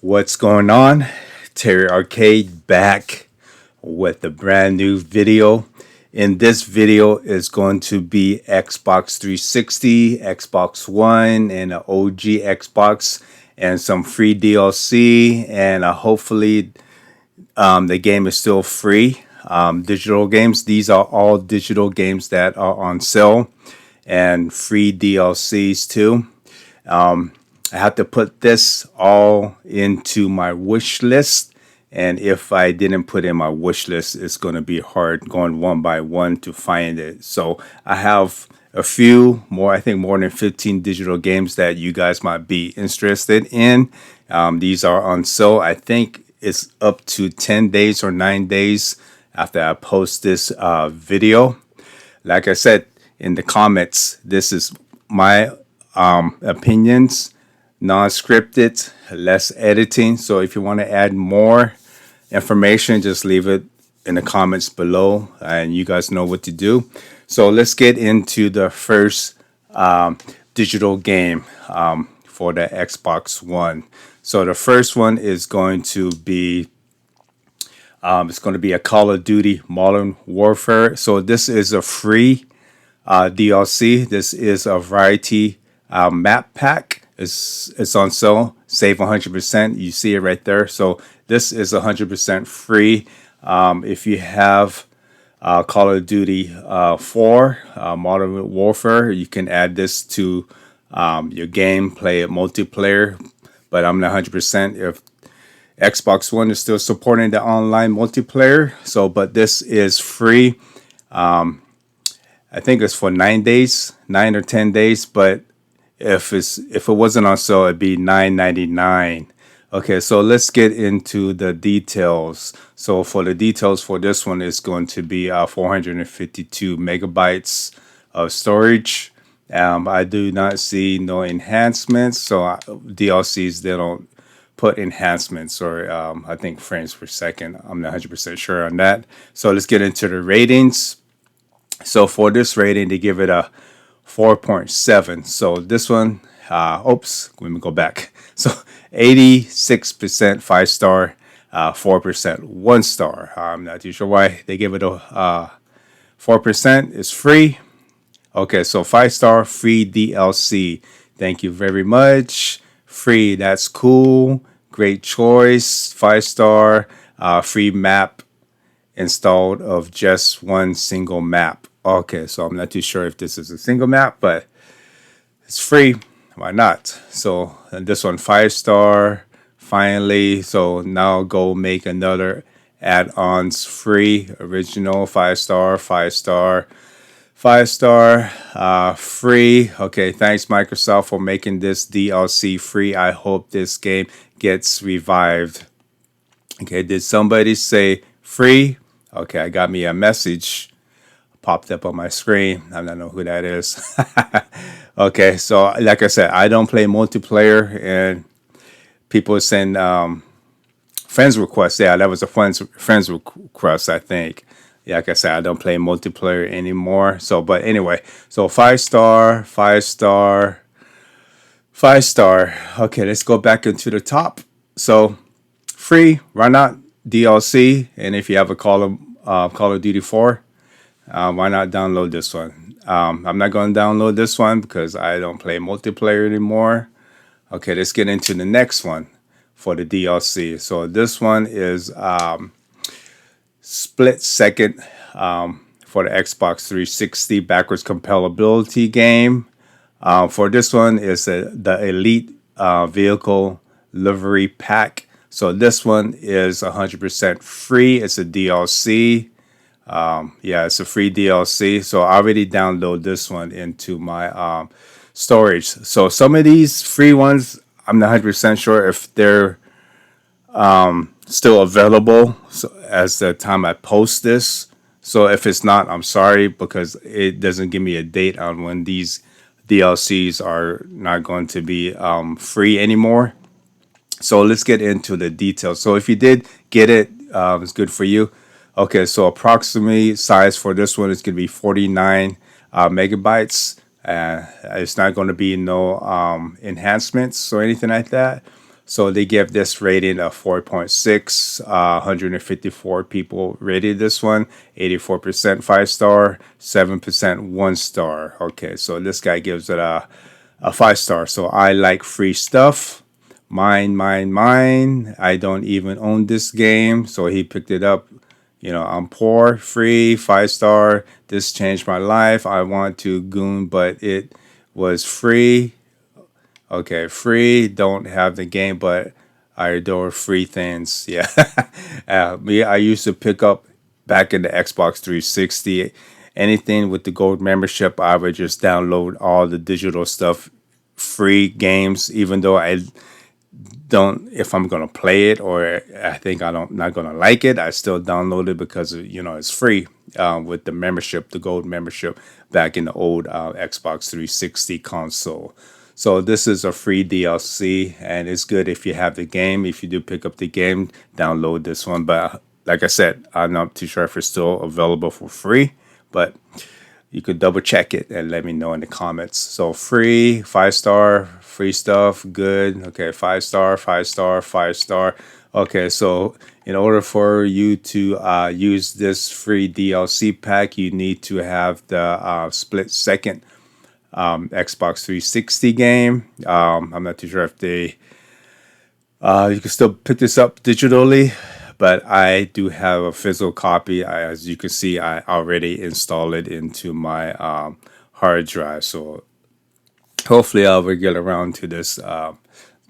What's going on? Terry Arcade back with a brand new video. In this video is going to be Xbox 360, Xbox One, and an OG Xbox, and some free DLC. And hopefully, the game is still free. Digital games. These are all digital games that are on sale, and free DLCs too. I have to put this all into my wish list. And if I didn't put in my wish list, it's going to be hard going one by one to find it. So I have a few more, I think more than 15 digital games that you guys might be interested in. These are on sale. I think it's up to 10 days or 9 days after I post this video. Like I said in the comments, this is my opinions, non-scripted, less editing. So if you want to add more information, just leave it in the comments below and you guys know what to do. So let's get into the first digital game for the Xbox One. So the first one is going to be it's going to be a Call of Duty Modern Warfare. So this is a free DLC. This is a variety map pack. It's on sale. Save 100%. You see it right there. So this is 100% free. If you have Call of Duty 4 Modern Warfare, you can add this to your game, play it multiplayer. But I'm not 100% if Xbox One is still supporting the online multiplayer. So, but this is free. I think it's for 9 days, 9 or 10 days. But if it wasn't on sale, it'd be $9.99. Okay, so let's get into the details. So for the details for this one, it's going to be 452 megabytes of storage. I do not see no enhancements. So DLCs, they don't put enhancements or I think frames per second. I'm not 100% sure on that. So let's get into the ratings. So for this rating, they give it a 4.7. So this one, oops, let me go back. So 86% 5-star, 4% 1-star. I'm not too sure why they give it a 4%. It's free. Okay, so 5-star, free DLC. Thank you very much. Free, that's cool. Great choice. 5-star, free map installed of just one single map. Okay, so I'm not too sure if this is a single map, but it's free. Why not? So and this one 5-star. Finally, so now go make another add-ons free. Original 5-star, 5-star, 5-star, free. Okay, thanks Microsoft for making this DLC free. I hope this game gets revived. Okay, did somebody say free? Okay, I got me a message popped up on my screen. I don't know who that is. Okay, so like I said, I don't play multiplayer, and people send friends requests. Yeah, that was a friends request, I think. Yeah, like I said, I don't play multiplayer anymore. So, but anyway, so 5-star, 5-star, 5-star. Okay, let's go back into the top. So free, why not? DLC, and if you have a Call of Duty 4. Why not download this one? I'm not going to download this one because I don't play multiplayer anymore. Okay, let's get into the next one for the DLC. So this one is split second for the Xbox 360 backwards compatibility game. For this one is the Elite Vehicle Livery Pack. So this one is 100% free. It's a DLC. Yeah, it's a free DLC. So I already download this one into my storage. So some of these free ones, I'm not 100% sure if they're still available as the time I post this. So if it's not, I'm sorry, because it doesn't give me a date on when these DLCs are not going to be free anymore. So let's get into the details. So if you did get it, it's good for you. Okay, so approximately size for this one is going to be 49 megabytes. It's not going to be no enhancements or anything like that. So they give this rating a 4.6. 154 people rated this one. 84% 5 star, 7% 1 star. Okay, so this guy gives it a 5 star. So I like free stuff. Mine. I don't even own this game. So he picked it up. I'm poor, free, 5 star. This changed my life. I want to goon, but it was free. Okay, free. Don't have the game, but I adore free things. Yeah. Me, I used to pick up back in the Xbox 360. Anything with the gold membership, I would just download all the digital stuff, free games, even though I don't, if I'm gonna play it or I think I don't not gonna like it, I still download it because it's free with the membership, the gold membership back in the old Xbox 360 console. So this is a free DLC and it's good if you have the game. If you do pick up the game, download this one. But like I said, I'm not too sure if it's still available for free, but you could double check it and let me know in the comments. So free, 5 star, free stuff, good. Okay, 5 star, 5 star, 5 star. Okay, so in order for you to use this free DLC pack, you need to have the split second Xbox 360 game. I'm not too sure if you can still pick this up digitally, but I do have a physical copy. As you can see, I already installed it into my hard drive. So hopefully I will get around to this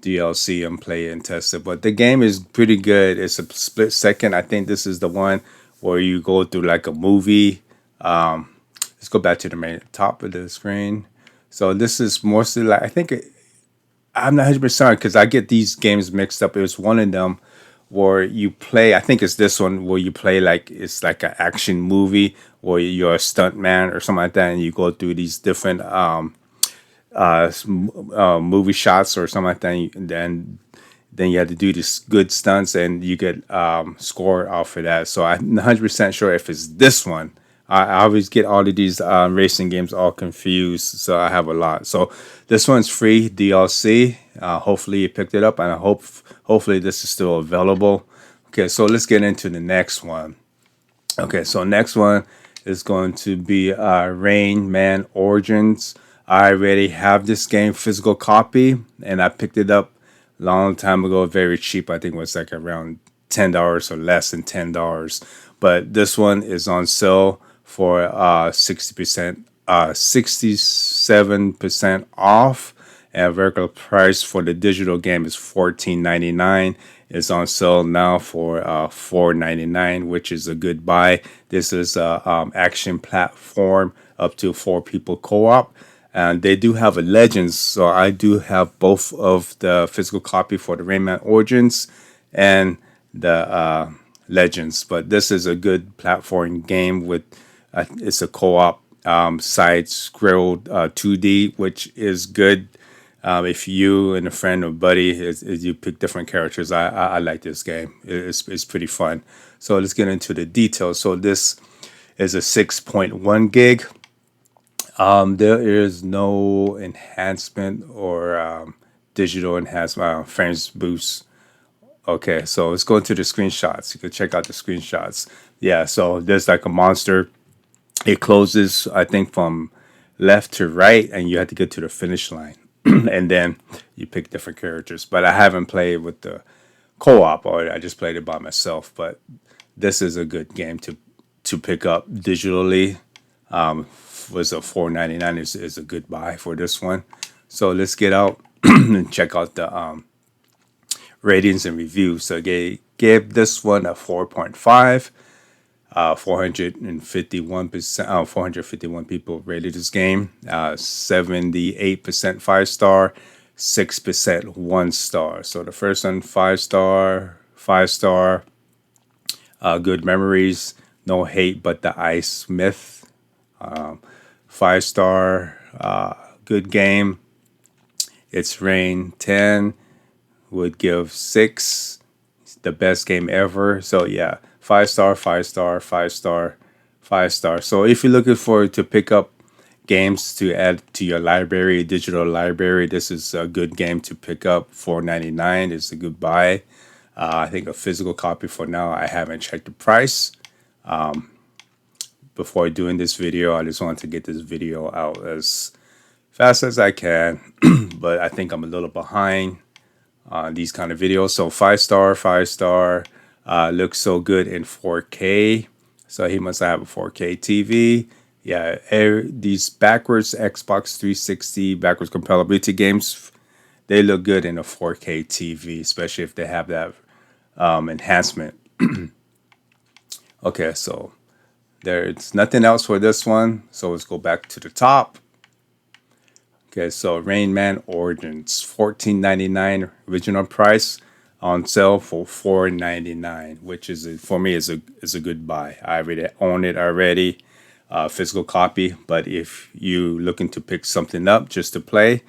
DLC and play it and test it. But the game is pretty good. It's a split second. I think this is the one where you go through like a movie. Let's go back to the main top of the screen. So this is mostly like, I think I'm not 100% because I get these games mixed up. It was one of them where you play, I think it's this one where you play like it's like an action movie where you're a stunt man or something like that, and you go through these different movie shots or something like that, and then you have to do these good stunts and you get scored off for that. So I'm not 100% sure if it's this one. I always get all of these racing games all confused, so I have a lot. So this one's free DLC. Hopefully you picked it up, and hopefully this is still available. Okay, so let's get into the next one. Okay, so next one is going to be Rayman Origins. I already have this game physical copy, and I picked it up a long time ago, very cheap. I think it was like around $10 or less than $10. But this one is on sale for 60%, 67% off. And regular price for the digital game is $14.99. It's on sale now for $4.99, which is a good buy. This is a action platform up to 4 people co-op. And they do have a Legends, so I do have both of the physical copy for the Rayman Origins and the Legends. But this is a good platform game with it's a co-op side-scrolled 2D, which is good if you and a friend or buddy is you pick different characters. I like this game. It's pretty fun. So let's get into the details. So this is a 6.1 gig. There is no enhancement or digital enhancement, frames boost. Okay, so let's go into the screenshots. You can check out the screenshots. Yeah, so there's like a monster. It closes, I think, from left to right, and you have to get to the finish line. And then you pick different characters. But I haven't played with the co-op, or I just played it by myself. But this is a good game to pick up digitally. Was a $4.99 is a good buy for this one. So let's get out and check out the ratings and reviews. So they gave this one a 4.5. 451%, 451 people rated this game. 78% 5 star, 6% 1 star. So the first one 5 star, 5 star. Good memories, no hate, but the ice myth. 5 star, good game. It's Rain 10 would give 6. It's the best game ever. So yeah, 5 star, 5 star, 5 star, 5 star. So if you're looking for to pick up games to add to your library, digital library, this is a good game to pick up. $4.99 is a good buy. I think a physical copy for now. I haven't checked the price. Before doing this video, I just wanted to get this video out as fast as I can. But I think I'm a little behind on these kind of videos. So 5-star, 5-star, looks so good in 4K. So he must have a 4K TV. Yeah, these backwards Xbox 360 backwards compatibility games, they look good in a 4K TV, especially if they have that enhancement. Okay, so there's nothing else for this one. So let's go back to the top. Okay, so Rayman Origins, $14.99 original price, on sale for $4.99, which is for me is a good buy. I already own it already, physical copy. But if you looking to pick something up just to play,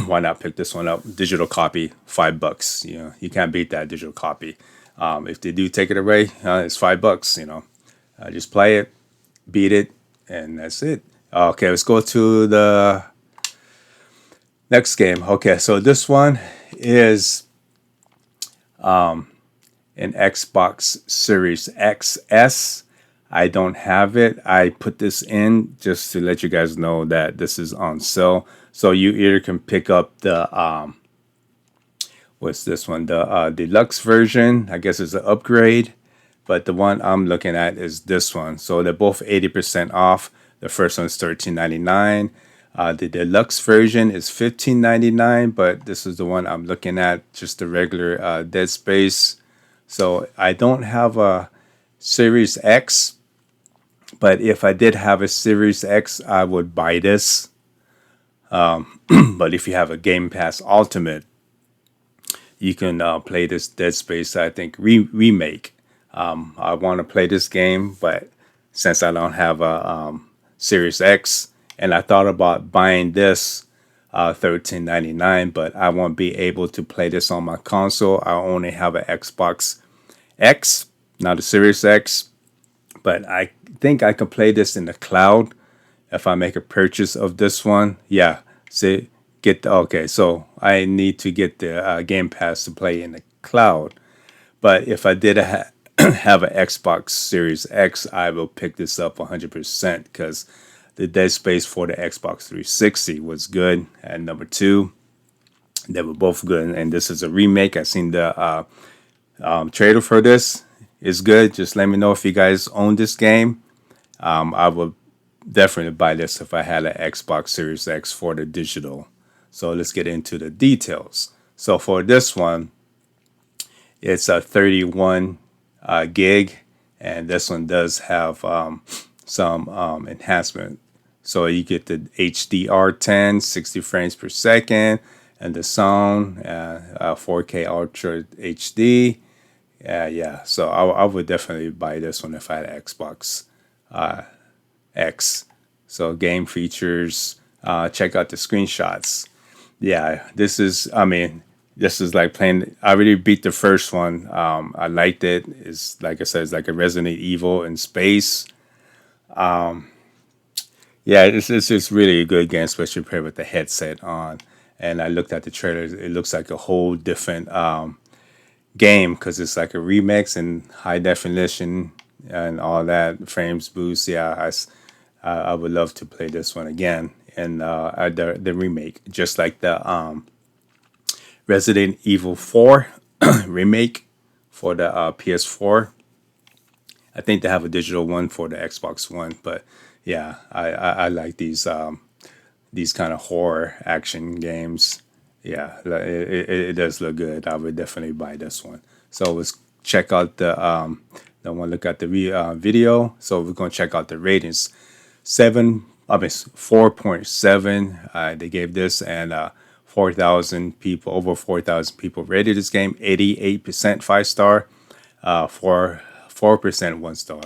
why not pick this one up? Digital copy, $5. You know, you can't beat that digital copy. If they do take it away, it's $5. You know, just play it, beat it, and that's it. Okay, let's go to the next game. Okay, so this one is an Xbox Series XS. I don't have it. I put this in just to let you guys know that this is on sale. So you either can pick up the what's this one? The deluxe version. I guess it's an upgrade, but the one I'm looking at is this one. So they're both 80% off. The first one is $13.99. The deluxe version is $15.99, but this is the one I'm looking at, just the regular Dead Space. So I don't have a Series X, but if I did have a Series X, I would buy this. But if you have a Game Pass Ultimate, you can play this Dead Space, I think, remake. I want to play this game, but since I don't have a Series X, and I thought about buying this $13.99, but I won't be able to play this on my console. I only have an Xbox X, not a Series X, but I think I can play this in the cloud if I make a purchase of this one. Yeah, see, okay, so I need to get the Game Pass to play in the cloud. But if I did have an Xbox Series X, I will pick this up 100% because the Dead Space for the Xbox 360 was good at number 2. They were both good, and this is a remake. I've seen the trailer for this. It's good. Just let me know if you guys own this game. I would definitely buy this if I had an Xbox Series X for the digital. So let's get into the details. So for this one, it's a 31 gig, and this one does have some enhancement. So you get the HDR10, 60 frames per second, and the sound 4K Ultra HD. Yeah, so I would definitely buy this one if I had Xbox X. So game features, check out the screenshots. Yeah, this is like playing. I already beat the first one. I liked it. It's like I said, it's like a Resident Evil in space. Yeah, it's just really a good game, especially played with the headset on. And I looked at the trailer. It looks like a whole different game because it's like a remix in high definition and all that, frames boost. Yeah, I would love to play this one again. And the remake, just like the Resident Evil 4 remake for the PS4. I think they have a digital one for the Xbox One, but yeah, I like these kind of horror action games. Yeah, it does look good. I would definitely buy this one. So let's check out the one. Look at the video. So we're gonna check out the ratings. 4.7. They gave this, and 4,000 people, over 4,000 people rated this game. 88% 5-star, 4% 1-star.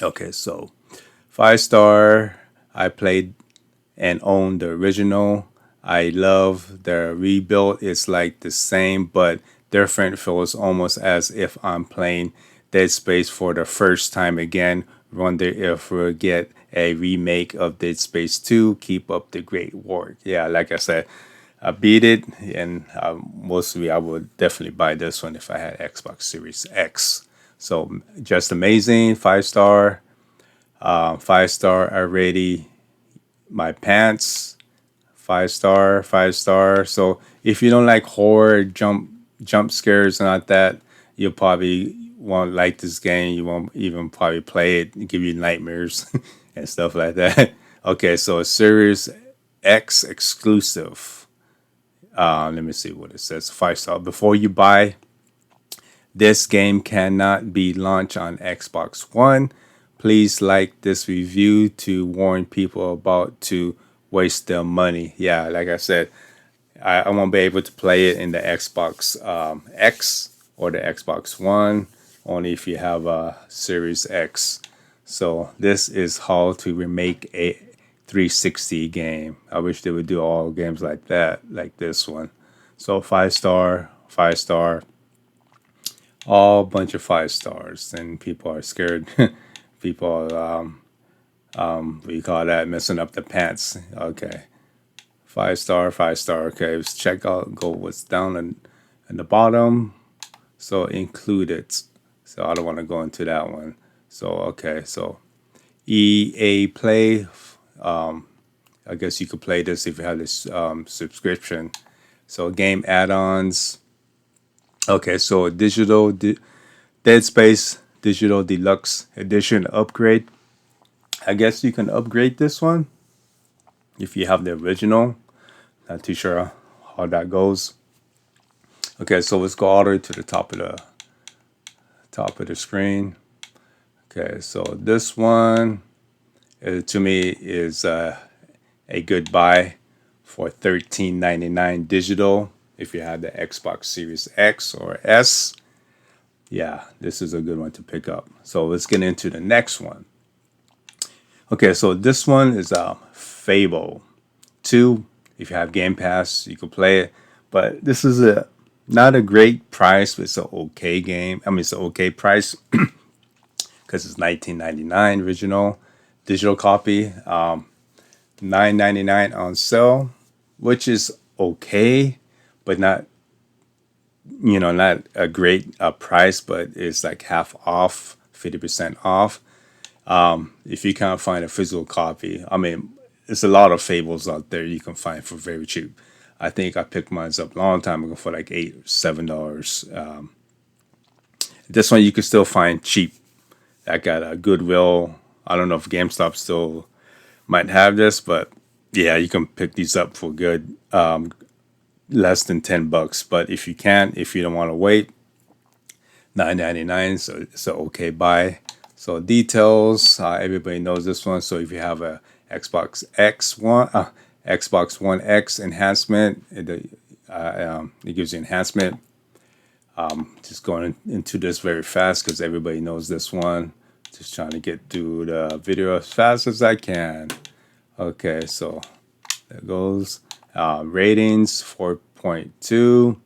Okay, so 5-star. I played and owned the original. I love the rebuild. It's like the same but different. Feels almost as if I'm playing Dead Space for the first time again. Wonder if we'll get a remake of Dead Space 2. Keep up the great work. Yeah, like I said, I beat it, and mostly I would definitely buy this one if I had Xbox Series X. So just amazing, 5 star, 5 star already. My pants, 5 star, 5 star. So if you don't like horror, jump scares and like that, you'll probably won't like this game. You won't even probably play it. Give you nightmares and stuff like that. Okay, so a Series X exclusive. Let me see what it says. 5 star. Before you buy, this game cannot be launched on Xbox One. Please like this review to warn people about to waste their money. Yeah, like I said, I won't be able to play it in the Xbox X or the Xbox One, only if you have a Series X. So this is how to remake a 360 game. I wish they would do all games like that, like this one. So 5 star, 5 star, all bunch of 5 stars, and people are scared. People, what do you call that? Messing up the pants. Okay, 5 star, 5 star. Okay, let's check out. Go what's down in the bottom. So include it. So I don't want to go into that one. So okay, so EA Play. I guess you could play this if you have this subscription. So game add-ons. Okay, so Dead Space Digital Deluxe Edition upgrade. I guess you can upgrade this one if you have the original. Not too sure how that goes. Okay, so let's go all the way to the top of the screen. Okay, so this one to me is a good buy for $13.99 digital if you have the Xbox Series X or S. Yeah, this is a good one to pick up. So let's get into the next one. Okay, so this one is Fable II. If you have Game Pass, you can play it. But this is a not a great price, but it's an okay game. I mean, it's an okay price because it's $19.99 original digital copy, $9.99 on sale, which is okay, but not not a great price, but it's like half off, 50% off. If you can't find a physical copy, I mean, there's a lot of Fables out there you can find for very cheap. I think I picked mine up a long time ago for like $8 or $7. This one you can still find cheap. I got a Goodwill. I don't know if GameStop still might have this, but yeah, you can pick these up for good, less than $10. But if you can't, if you don't want to wait, $9.99. So it's an okay buy. So details, everybody knows this one. So if you have a Xbox One X enhancement, it gives you enhancement. Just going into this very fast because everybody knows this one. Just trying to get through the video as fast as I can. Okay, so there goes. Ratings 4.2.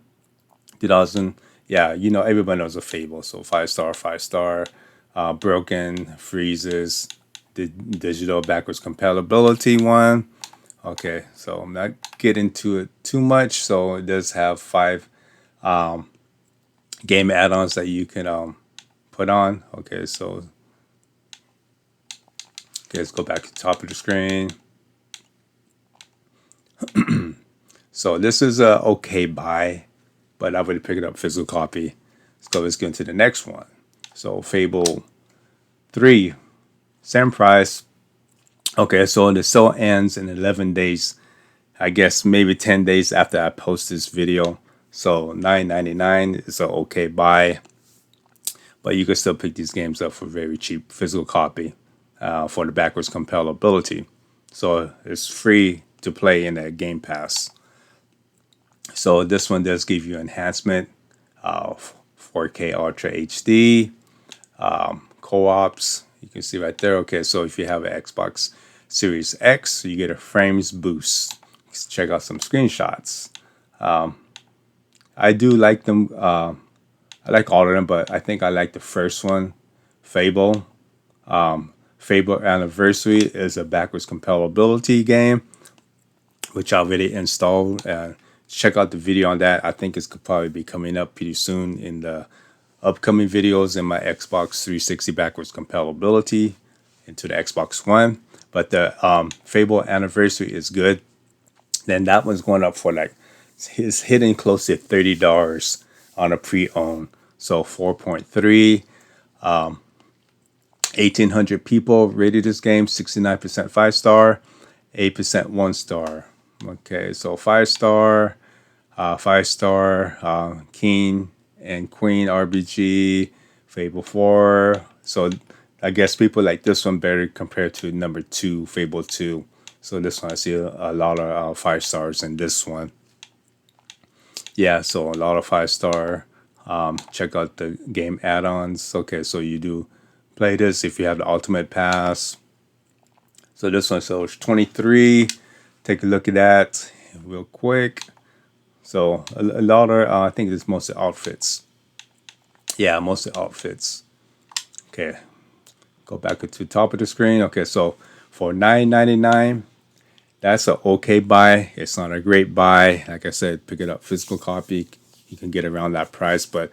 2000. Yeah, everybody knows a Fable. So 5 star, 5 star. Broken, freezes, the digital backwards compatibility one. Okay, so I'm not getting to it too much. So it does have 5 game add-ons that you can put on. Okay, so let's go back to the top of the screen. So this is a okay buy, but I would pick it up physical copy. So let's get into the next one. So Fable 3, same price. Okay, so the sale ends in 11 days. I guess maybe 10 days after I post this video. So $9.99 is an okay buy. But you can still pick these games up for very cheap physical copy for the backwards compatibility. So it's free to play in the Game Pass. So this one does give you enhancement, 4K Ultra HD, co-ops. You can see right there. Okay, so if you have an Xbox Series X, you get a frames boost. Let's check out some screenshots. I do like them. I like all of them, but I think I like the first one, Fable. Fable Anniversary is a backwards compatibility game, which I already installed. Check out the video on that. I think it's could probably be coming up pretty soon in the upcoming videos in my Xbox 360 backwards compatibility into the Xbox One. But the Fable Anniversary is good. Then that one's going up for like, it's hitting close to $30 on a pre-owned. So 4.3, 1,800 people rated this game, 69% 5-star, 8% 1-star. Okay, so 5-star, 5-star, King and Queen RBG, Fable 4. So I guess people like this one better compared to number 2, Fable 2. So this one I see a lot of 5-stars in this one. Yeah, so a lot of 5-star. Check out the game add-ons. Okay, so you do play this if you have the Ultimate Pass. So this one sells 23. Take a look at that real quick. So a lot of, I think it's mostly outfits. Yeah, mostly outfits. Okay, go back to the top of the screen. Okay, so for $9.99, that's an okay buy. It's not a great buy. Like I said, pick it up physical copy. You can get around that price, but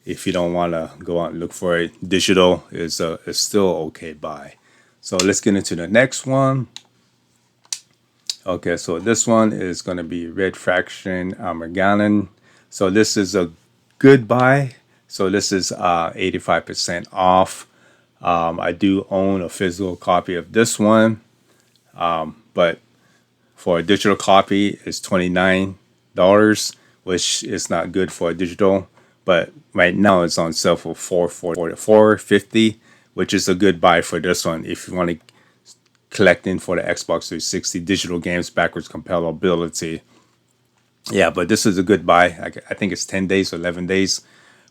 if you don't want to go out and look for it, digital is still okay buy. So let's get into the next one. Okay, so this one is going to be Red Faction Armageddon. So this is a good buy. So this is 85% off. I do own a physical copy of this one, but for a digital copy, it's $29, which is not good for a digital. But right now, it's on sale for $450, which is a good buy for this one if you want to collect in for the Xbox 360 digital games backwards compatibility. Yeah, but this is a good buy. I think it's 10 days or 11 days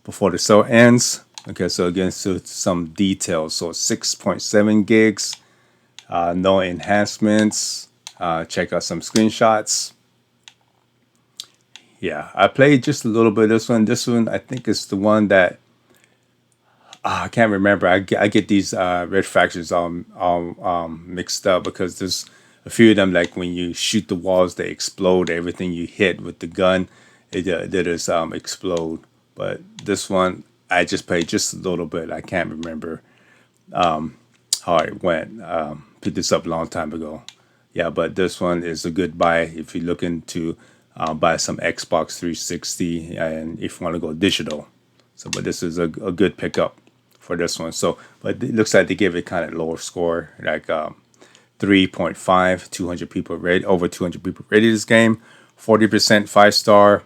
before the sale ends. Okay, so again, so some details. So 6.7 gigs, no enhancements. Check out some screenshots. Yeah, I played just a little bit of this one. This one, I think, is the one that I can't remember. I get these red factions all mixed up because there's a few of them. Like when you shoot the walls, they explode. Everything you hit with the gun, it does explode. But this one, I just played just a little bit. I can't remember how it went. Picked this up a long time ago. Yeah, but this one is a good buy if you're looking to buy some Xbox 360 and if you want to go digital. So, but this is a good pickup for this one. So, but it looks like they give it kind of lower score, like 3.5, 200 people rated, over 200 people rated this game, 40% 5-star,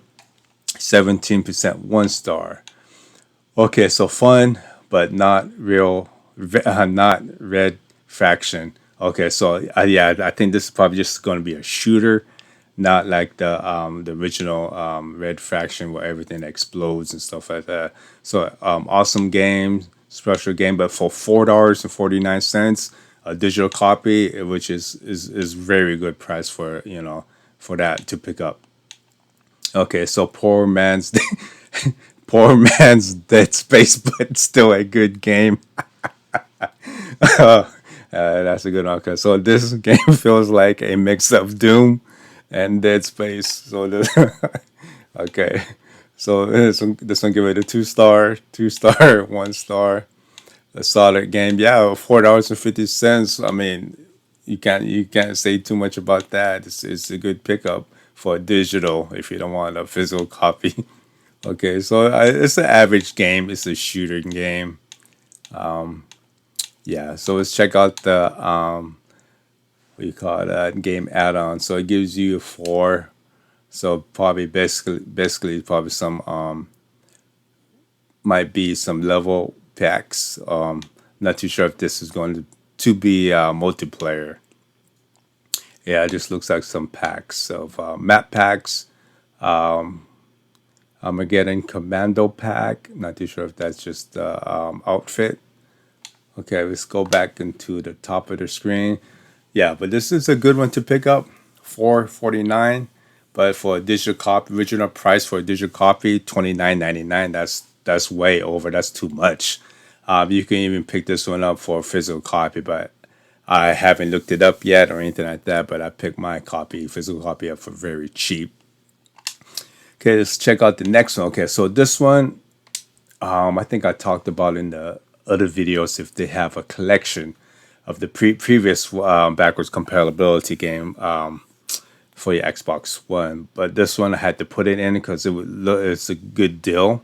17% 1-star. Okay, so fun, but not real, not Red Faction. Okay, so yeah, I think this is probably just going to be a shooter, not like the original Red Faction where everything explodes and stuff like that. So awesome game, special game, but for $4.49, a digital copy, which is very good price for for that to pick up. Okay, so poor man's Dead Space, but still a good game. That's a good one. Okay, so this game feels like a mix of Doom and Dead Space. So okay, so this one give it a 2-star, 2-star, 1-star, a solid game. Yeah, $4.50. I mean, you can't say too much about that. It's a good pickup for digital if you don't want a physical copy. Okay, so it's an average game. It's a shooter game. Yeah, so let's check out the what do you call that game add-on. So it gives you 4. So probably basically probably some might be some level packs. Not too sure if this is going to be multiplayer. Yeah, it just looks like some packs of map packs. Armageddon Commando pack. Not too sure if that's just the outfit. Okay, let's go back into the top of the screen. Yeah, but this is a good one to pick up. $4.49, but for a digital copy, original price for a digital copy, $29.99. That's way over. That's too much. You can even pick this one up for a physical copy, but I haven't looked it up yet or anything like that. But I picked my physical copy up for very cheap. Okay, let's check out the next one. Okay, so this one, I think I talked about in the other videos if they have a collection of the previous backwards compatibility game for your Xbox One. But this one I had to put it in because it's a good deal.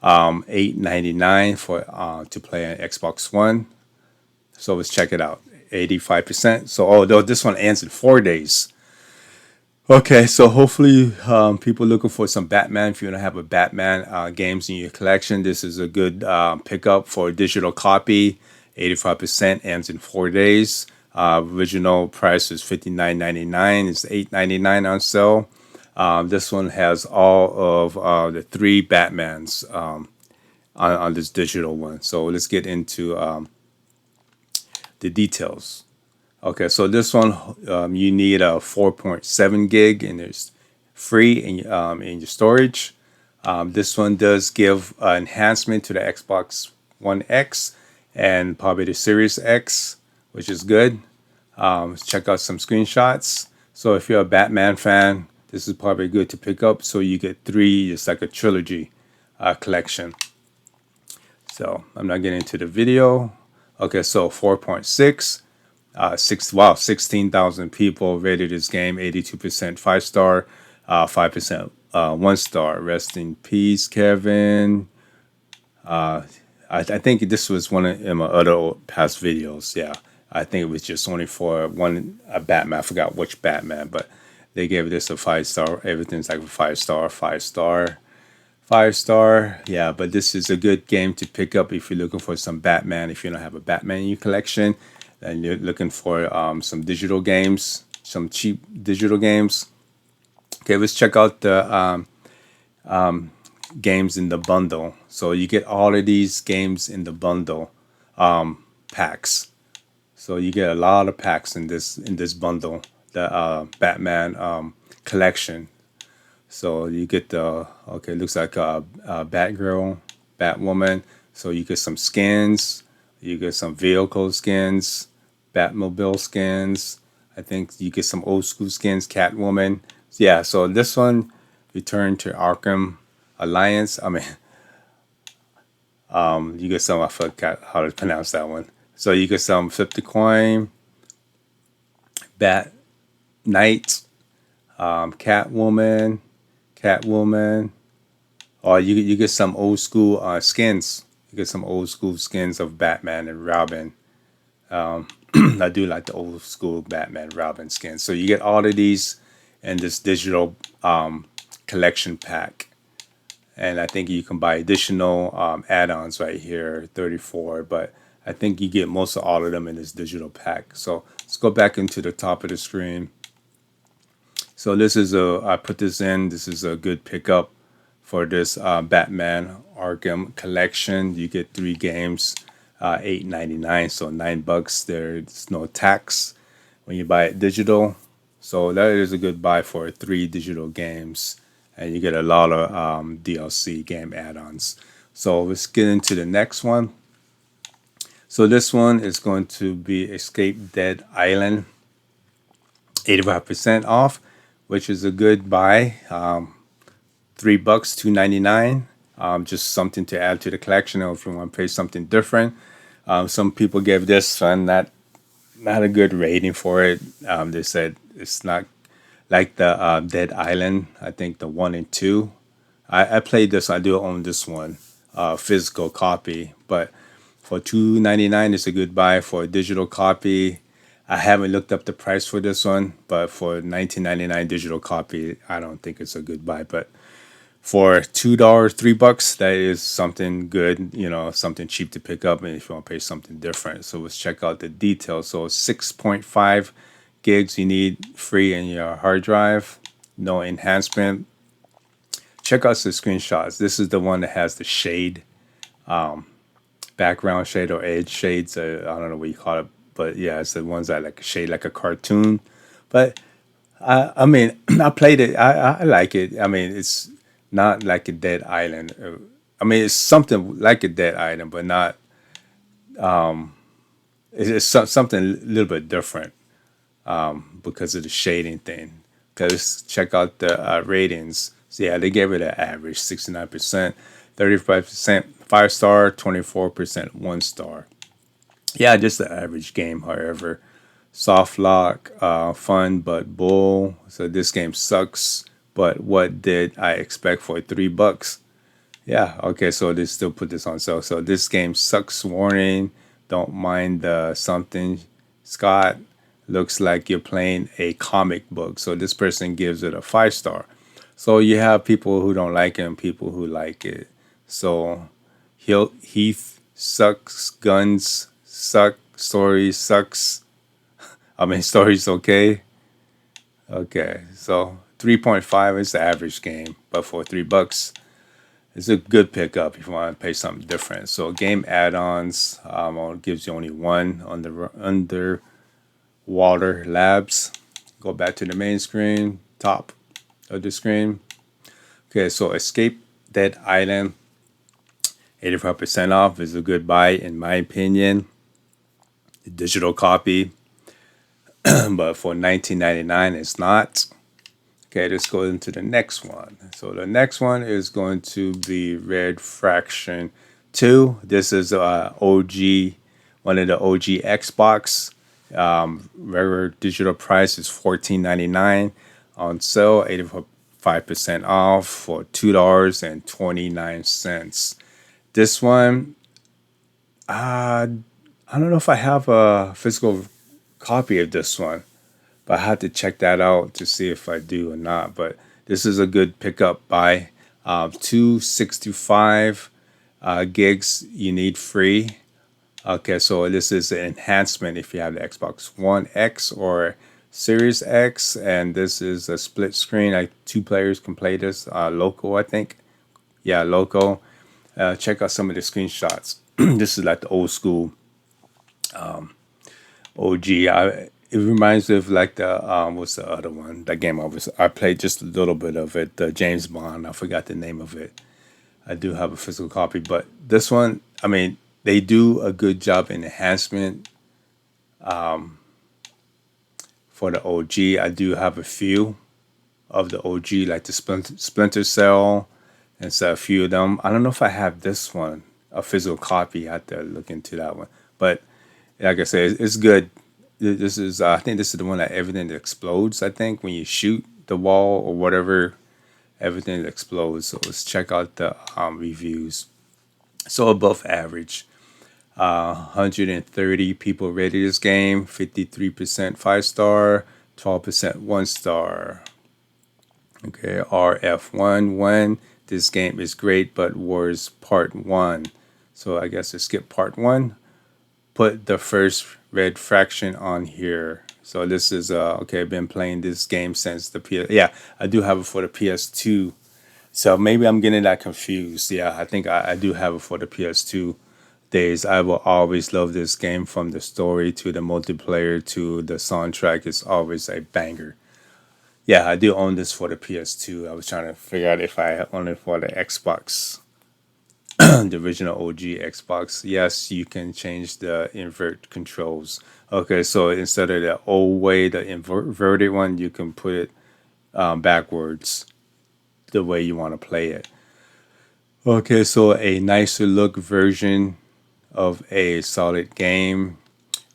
$8.99 for to play an Xbox One. So let's check it out. 85%. So although this one ends in 4 days. Okay, so hopefully people looking for some Batman. If you want to have a Batman games in your collection, this is a good pickup for a digital copy. 85% ends in 4 days. Original price is $59.99. It's $8.99 on sale. This one has all of the three Batmans on this digital one. So let's get into the details. Okay, so this one you need a 4.7 gig and it's free in your storage. This one does give enhancement to the Xbox One X and probably the Series X, which is good. Let's check out some screenshots. So if you're a Batman fan, this is probably good to pick up. So you get three, it's like a trilogy collection. So I'm not getting into the video. Okay, so 4.6. 16,000 people rated this game. 82% 5-star, 5% 1-star. Rest in peace, Kevin. I think this was one of my other past videos. Yeah, I think it was just only for a Batman. I forgot which Batman, but they gave this a 5-star. Everything's like a 5-star, 5-star. 5-star, yeah, but this is a good game to pick up if you're looking for some Batman. If you don't have a Batman in your collection, and you're looking for some digital games, some cheap digital games. Okay, let's check out the games in the bundle. So you get all of these games in the bundle packs. So you get a lot of packs in this bundle, the Batman collection. So you get looks like a Batgirl, Batwoman. So you get some skins. You get some vehicle skins, Batmobile skins. I think you get some old school skins, Catwoman. Yeah, so this one, Return to Arkham Alliance. I mean, you get some, I forgot how to pronounce that one. So you get some Flip the Coin, Bat Knight, Catwoman. Or you get some old school skins. You get some old school skins of Batman and Robin. I do like the old school Batman Robin skins. So you get all of these in this digital collection pack. And I think you can buy additional add-ons right here, 34. But I think you get most of all of them in this digital pack. So let's go back into the top of the screen. So I put this in. This is a good pickup for this Batman Arkham collection. You get 3 games, $8.99, so $9. There's no tax when you buy it digital. So that is a good buy for 3 digital games, and you get a lot of DLC game add-ons. So let's get into the next one. So this one is going to be Escape Dead Island, 85% off, which is a good buy. $3, $2.99. Just something to add to the collection, or if you want to pay something different. Some people gave this one not a good rating for it. They said it's not like the Dead Island. I think the 1 and 2. I played this. I do own this one, physical copy. But for $2.99, it's a good buy. For a digital copy, I haven't looked up the price for this one, but for $19.99 digital copy, I don't think it's a good buy. But for $2, $3, that is something good, something cheap to pick up, and if you want to pay something different. So let's check out the details. So 6.5 gigs you need free in your hard drive, no enhancement. Check out the screenshots. This is the one that has the shade, background shade or edge shades. I don't know what you call it, but yeah, it's the ones that like shade like a cartoon. But I mean, I played it. I like it. I mean, it's not like a Dead Island. I mean, it's something like a Dead Island, but not something a little bit different because of the shading thing. Because check out the ratings. So yeah, they gave it an average 69%, 35% 5 star, 24% 1 star. Yeah, just the average game. However, soft lock, fun but bull. So this game sucks. But what did I expect for $3? Yeah, okay, so they still put this on sale. So this game sucks warning. Don't mind the something. Scott, looks like you're playing a comic book. So this person gives it a 5 star. So you have people who don't like it and people who like it. So Heath sucks, guns suck, story sucks. I mean, story's okay. Okay, so 3.5 is the average game, but for $3, it's a good pickup if you want to pay something different. So game add-ons gives you only one on the underwater labs. Go back to the main screen, top of the screen. Okay, so escape dead island, 85% off is a good buy in my opinion. The digital copy, but for $19.99 it's not. Okay, let's go into the next one. So the next one is going to be Red Fraction 2. This is OG, one of the OG Xbox. Regular digital price is $14.99. On sale, 85% off for $2.29. This one, I don't know if I have a physical copy of this one, but I have to check that out to see if I do or not. But this is a good pickup by 265 gigs you need free. Okay, so this is an enhancement if you have the Xbox One X or Series X, and this is a split screen. Like 2 players can play this. Loco, I think. Yeah, Loco. Check out some of the screenshots. This is like the old school OG. It reminds me of like the what's the other one? That game I played just a little bit of it. The James Bond. I forgot the name of it. I do have a physical copy, but this one, I mean, they do a good job in enhancement for the OG. I do have a few of the OG, like the Splinter Cell, and so a few of them. I don't know if I have this one, a physical copy. I have to look into that one, but like I said, it's good. This is, I think this is the one that everything explodes. I think when you shoot the wall or whatever, everything explodes. So let's check out the reviews. So above average, 130 people rated this game. 53% 5 star, 12% 1 star. Okay, RF1. This game is great, but Wars Part 1. So I guess I skip Part 1. Put the first Red Fraction on here. So this is okay. I've been playing this game since the PS. Yeah, I do have it for the PS2. So maybe I'm getting that confused. Yeah, I think I do have it for the PS2 days. I will always love this game, from the story to the multiplayer to the soundtrack. It's always a banger. Yeah, I do own this for the PS2. I was trying to figure out if I own it for the Xbox. The original OG Xbox. Yes, you can change the invert controls. Okay, so instead of the old way, the inverted one, you can put it backwards the way you want to play it. Okay, so a nicer look version of a solid game.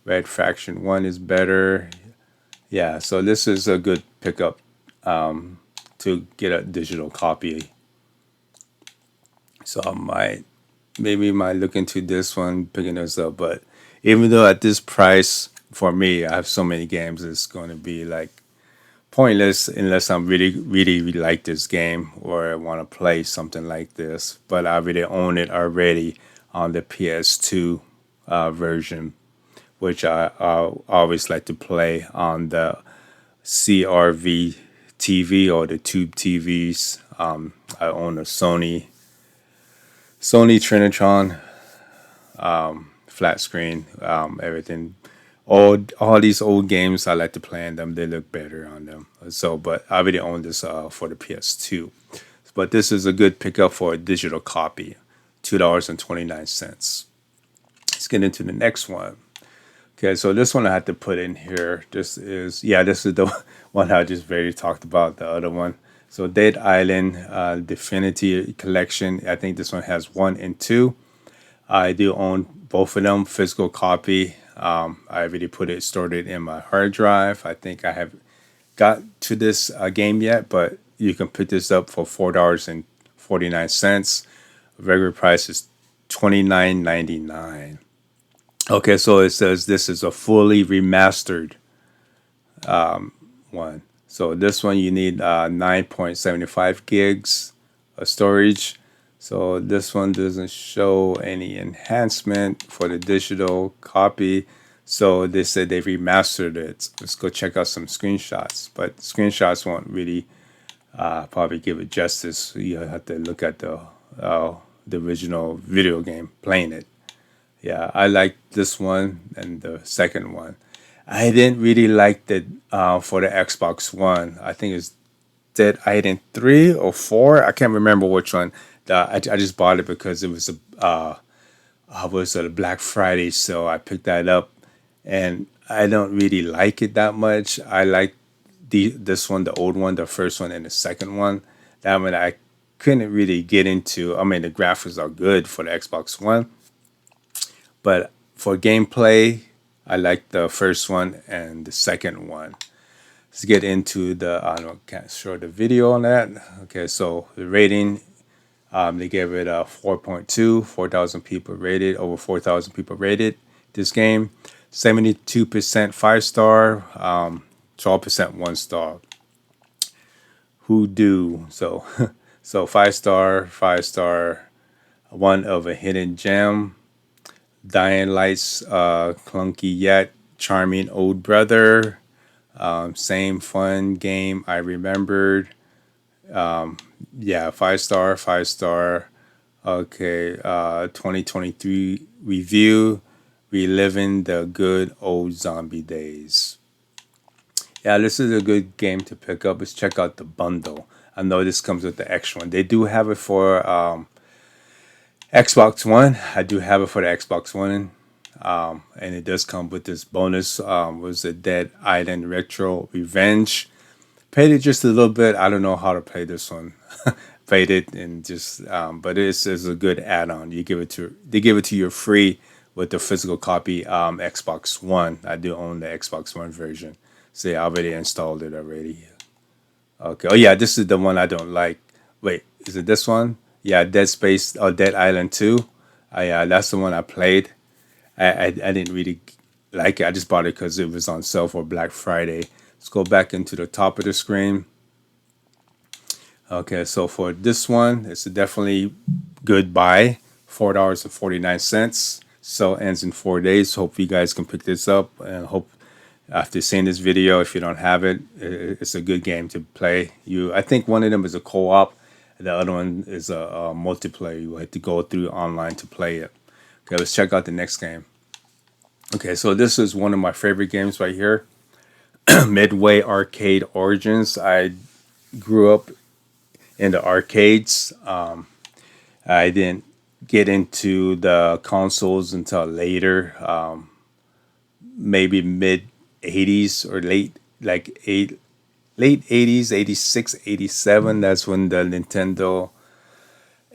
Red Faction 1 is better. Yeah, so this is a good pickup to get a digital copy. So I might look into this one, picking this up. But even though at this price, for me, I have so many games, it's going to be like pointless unless I'm really like this game or I want to play something like this. But I already own it already on the PS2 version, which I always like to play on the CRV TV or the Tube TVs. I own a Sony Trinitron flat screen. Everything, all these old games, I like to play in them. They look better on them. So, but I already own this for the PS2. But this is a good pickup for a digital copy, $2.29. Let's get into the next one. Okay, so this one I had to put in here. This is the one I just very talked about. The other one. So Dead Island Definity Collection. I think this one has 1 and 2. I do own both of them, physical copy. I already stored it in my hard drive. I think I have got to this game yet, but you can pick this up for $4.49. Regular price is $29.99. Okay, so it says this is a fully remastered one. So this one you need 9.75 gigs of storage. So this one doesn't show any enhancement for the digital copy. So they said they remastered it. Let's go check out some screenshots. But screenshots won't really probably give it justice. You have to look at the original video game playing it. Yeah, I like this one and the second one. I didn't really like the for the Xbox One. I think it's Dead Island 3 or 4. I can't remember which one. I just bought it because it was a Black Friday, so I picked that up, and I don't really like it that much. I like this one, the old one, the first one, and the second one. That one I couldn't really get into. I mean, the graphics are good for the Xbox One, but for gameplay, I like the first one and the second one. Let's get into I don't can't show the video on that. Okay, so the rating, they gave it a 4.2, 4,000 people rated, over 4,000 people rated this game. 72% 5 star, 12% 1 star. Who do so? So 5 star, 5 star, one of a hidden gem. Dying Light's clunky yet charming old brother. Same fun game I remembered. Yeah, 5 star, 5 star. Okay, 2023 review. Reliving the good old zombie days. Yeah, this is a good game to pick up. Let's check out the bundle. I know this comes with the extra one. They do have it for Xbox One. I do have it for the Xbox One. And it does come with this bonus. Was the Dead Island Retro Revenge. Played it just a little bit. I don't know how to play this one. Played it and just, but it's a good add-on. They give it to you free with the physical copy Xbox One. I do own the Xbox One version. So yeah, I already installed it already. Okay. Oh yeah, this is the one I don't like. Wait, is it this one? Yeah, Dead Space or Dead Island 2. Yeah, that's the one I played. I didn't really like it. I just bought it because it was on sale for Black Friday. Let's go back into the top of the screen. Okay, so for this one, it's a definitely good buy. $4.49. So ends in 4 days. Hope you guys can pick this up, and hope after seeing this video, if you don't have it, it's a good game to play. I think one of them is a co-op. The other one is a multiplayer. You have to go through online to play it. Okay, let's check out the next game. Okay, so this is one of my favorite games right here. Midway Arcade Origins. I grew up in the arcades. I didn't get into the consoles until later, maybe mid 80s or late 80s, 86, 87. That's when the Nintendo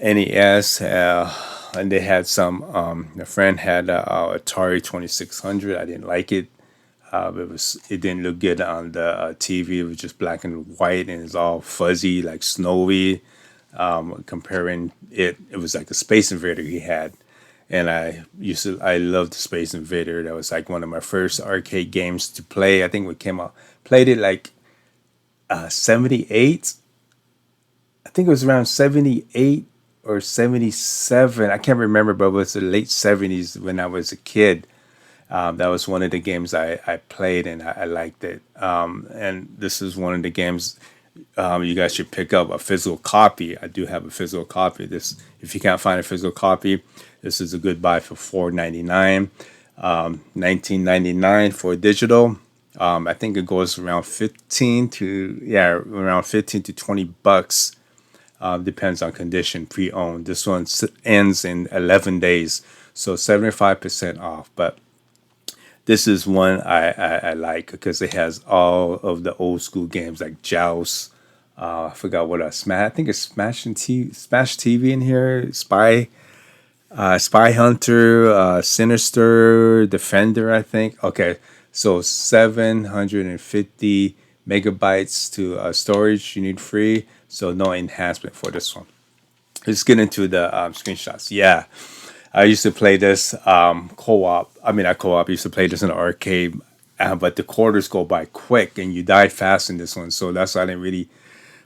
NES, and they had some, a friend had a Atari 2600. I didn't like it. It didn't look good on the TV. It was just black and white, and it's all fuzzy, like snowy. Comparing it was like the Space Invader he had, and I loved the Space Invader. That was like one of my first arcade games to play. I think we came out played it like 78. I think it was around 78 or 77. I can't remember, but it was the late 70s when I was a kid. That was one of the games I played, and I liked it. And this is one of the games you guys should pick up a physical copy. I do have a physical copy. If you can't find a physical copy, this is a good buy for $4.99, $19.99 for digital. I think it goes around around 15 to $20. Depends on condition. Pre-owned. This one ends in 11 days. so 75% off. But this is one I like because it has all of the old school games like Joust. I forgot what Smash. I think it's Smash TV in here. Spy Hunter, Sinister, Defender. I think. Okay, so 750 megabytes to storage you need free. So no enhancement for this one. Let's get into the screenshots. Yeah, I used to play this co-op. I mean, not co-op. I used to play this in the arcade, but the quarters go by quick, and you die fast in this one. So that's why I didn't really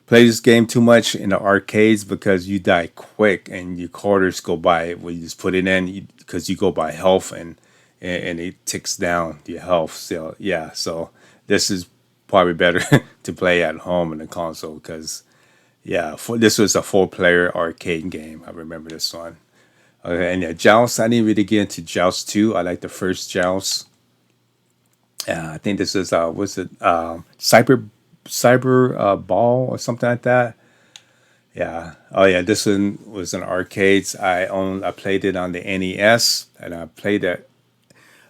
play this game too much in the arcades because you die quick and your quarters go by when you just put it in because you go by health and it ticks down your health. So yeah, so this is probably better to play at home in the console because yeah, this was a 4-player arcade game. I remember this one. Okay, and yeah, Joust. I didn't really get into Joust 2. I like the first Joust. I think this is what's it Cyber Ball or something like that. Yeah. Oh yeah, this one was in arcades. I played it on the NES, and I played it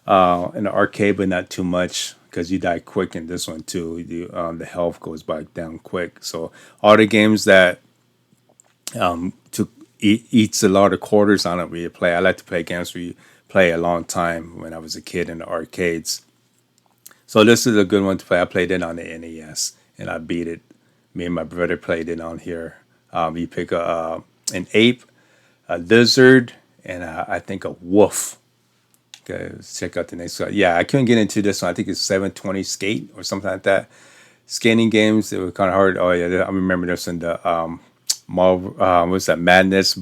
in the arcade, but not too much because you die quick in this one too. The health goes back down quick. So all the games that to eats a lot of quarters, I don't really play. I like to play games where you play a long time when I was a kid in the arcades. So this is a good one to play. I played it on the NES and I beat it. Me and my brother played it on here. You pick an ape, a lizard, and I think a wolf. Okay, let's check out the next one. Yeah, I couldn't get into this one. I think it's 720 skate or something like that. Skating games, they were kind of hard. Oh yeah, I remember this in the what's that? Madness,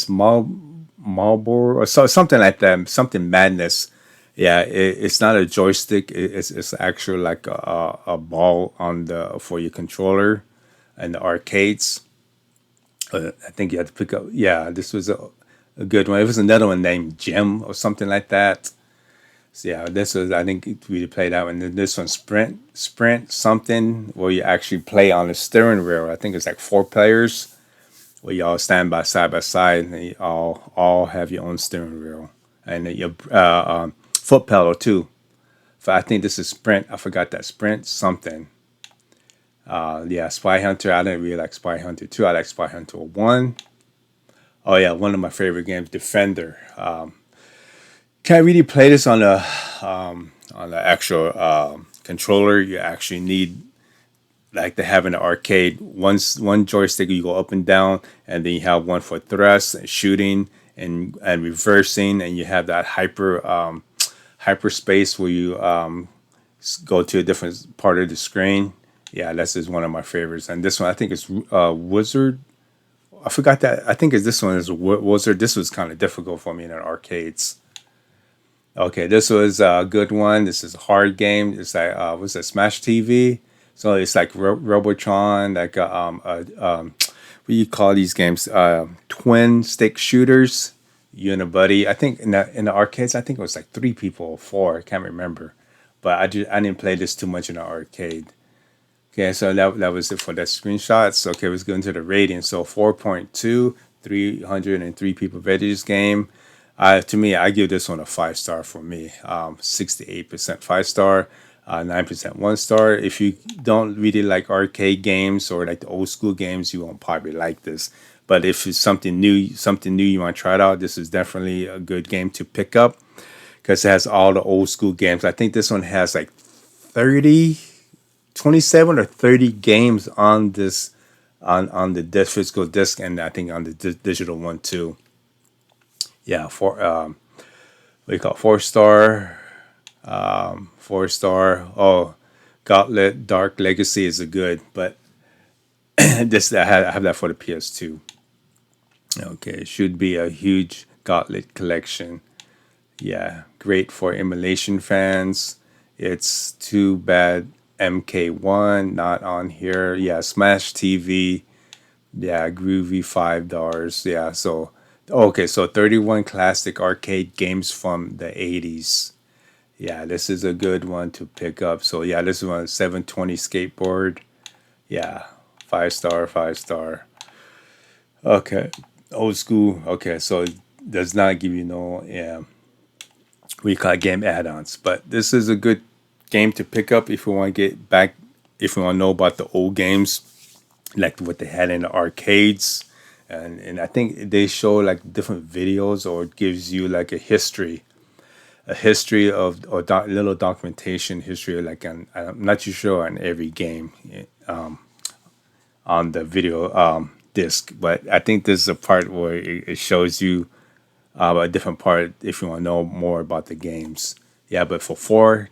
Marlboro, or something like that. Something Madness. Yeah, it's not a joystick. It's actually like a ball on the for your controller, and the arcades. I think you had to pick up. Yeah, this was a good one. It was another one named Gem or something like that. So yeah, this was I think we played that one. Then this one Sprint something where you actually play on the steering wheel. I think it's like 4 players where you all stand by side, and you all have your own steering wheel and then your foot pedal too. So I think this is Sprint. I forgot that Sprint something. Yeah, Spy Hunter. I didn't really like Spy Hunter 2. I like Spy Hunter 1. Oh yeah, one of my favorite games, Defender. Can't really play this on the actual controller. You actually need like they have in the arcade. One joystick you go up and down, and then you have one for thrust and shooting and reversing, and you have that hyperspace where you go to a different part of the screen. Yeah, this is one of my favorites. And this one, I think it's Wizard. I forgot that. I think this one is Wizard. This was kind of difficult for me in the arcades. Okay, this was a good one. This is a hard game. It's like what's that? Smash TV. So it's like Robotron, like what do you call these games? Twin stick shooters. You and a buddy. I think in the arcades, I think it was like 3 people or 4. I can't remember, but I didn't play this too much in the arcade. Okay, so that was it for the screenshots. Okay, let's go into the rating. So 4.2, 303 people rated this game. To me, I give this one a 5 star for me. 68% 5 star, 9% 1 star. If you don't really like arcade games or like the old school games, you won't probably like this. But if it's something new you want to try it out, this is definitely a good game to pick up because it has all the old school games. I think this one has like 27 or 30 games on this on the physical disc, and I think on the digital one too. Yeah, what do you call it? 4 star, 4 star. Oh, Gauntlet Dark Legacy is a good, but this I have that for the PS2. Okay, it should be a huge Gauntlet collection. Yeah, great for emulation fans. It's too bad MK1 not on here. Yeah, Smash TV. Yeah, groovy $5. Yeah, so okay, so 31 classic arcade games from the 80s. Yeah, this is a good one to pick up. So yeah, this is one 720 skateboard. Yeah, 5 star, 5 star. Okay, old school. Okay, so does not give you no we call it game add-ons. But this is a good game to pick up if you want to get back, if you want to know about the old games, like what they had in the arcades. And I think they show like different videos, or it gives you like a history of, or little documentation history, like I'm not too sure on every game on the video disc, but I think this is a part where it shows you a different part if you want to know more about the games. Yeah, but for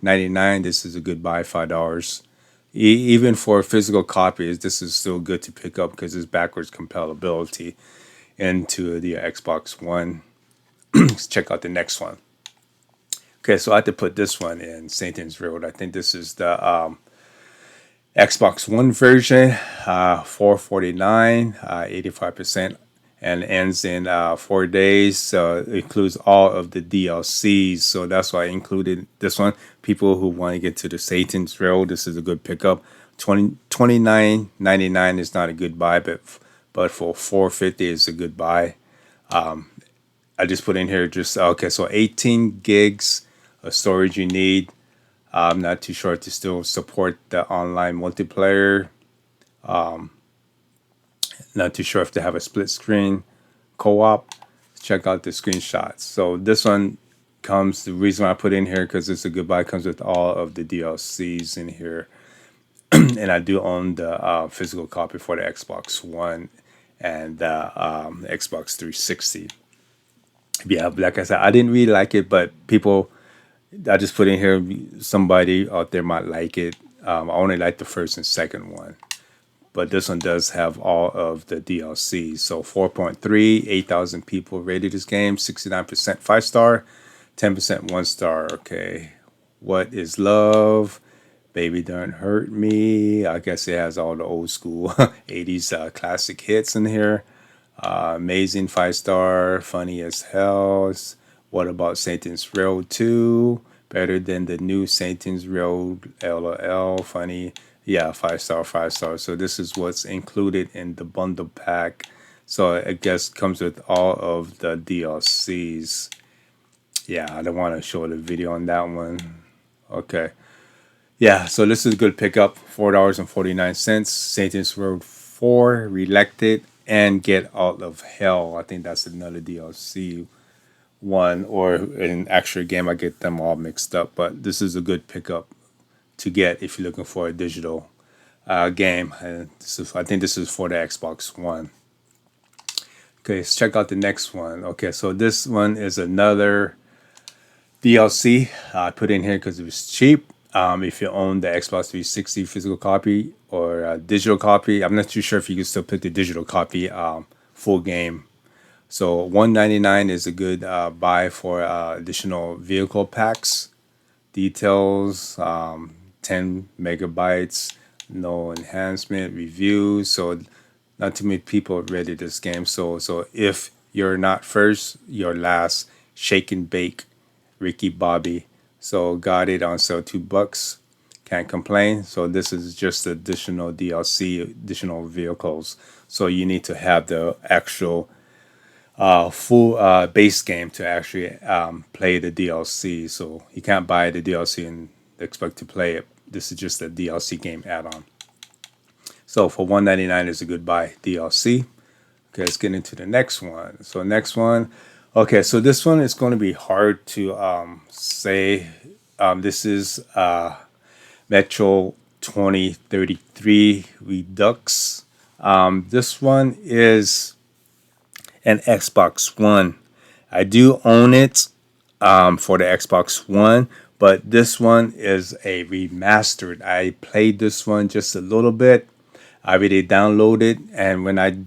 $4.99, this is a good buy. $5. Even for physical copies, this is still good to pick up because it's backwards compatibility into the Xbox One. Let's check out the next one. Okay, so I had to put this one in Satan's Road. I think this is the Xbox One version, 449, 85%, and ends in 4 days. So it includes all of the DLCs. So that's why I included this one. People who want to get to the Satan's Road, this is a good pickup. 29.99 is not a good buy, but for 450 is a good buy. I just put in here just okay. So 18 gigs of storage you need. I'm not too sure to still support the online multiplayer. Not too sure if they have a split screen co-op. Check out the screenshots. So this one comes, the reason why I put in here because it's a good buy, comes with all of the DLCs in here. And I do own the physical copy for the Xbox One and the Xbox 360. Yeah, like I said, I didn't really like it, but people, I just put in here, somebody out there might like it. I only like the first and second one, but this one does have all of the DLCs. So 4.3, 8,000 people rated this game, 69% 5-star, 10% 1-star. Okay, what is love? Baby Don't Hurt Me. I guess it has all the old school 80s classic hits in here. Amazing 5-star, funny as hell. What about Satan's Road 2? Better than the new Satan's Road, LOL, funny. Yeah, 5-star, 5-star. So this is what's included in the bundle pack. So I guess comes with all of the DLCs. Yeah, I don't want to show the video on that one. Okay. Yeah, so this is a good pickup. $4.49. Satan's Road 4, Reelected, and Get Out of Hell. I think that's another DLC one, or an extra game. I get them all mixed up, but this is a good pickup to get if you're looking for a digital game. And I think this is for the Xbox One. Okay, let's check out the next one. Okay, so this one is another DLC I put in here because it was cheap. If you own the Xbox 360 physical copy or a digital copy, I'm not too sure if you can still pick the digital copy full game. So $199 is a good buy for additional vehicle packs, details, 10 megabytes, no enhancement, reviews. So not too many people rated this game. So if you're not first, you're last. Shake and bake, Ricky Bobby. So got it on sale, $2. Can't complain. So this is just additional DLC, additional vehicles. So you need to have the actual full base game to actually play the DLC. So you can't buy the DLC and expect to play it. This is just a DLC game add-on. So for $199 is a good buy DLC. Okay, let's get into the next one. So next one. Okay, so this one is going to be hard to say. This is Metro 2033 Redux. This one is an Xbox One. I do own it for the Xbox One, but this one is a remastered. I played this one just a little bit. I already downloaded, and when I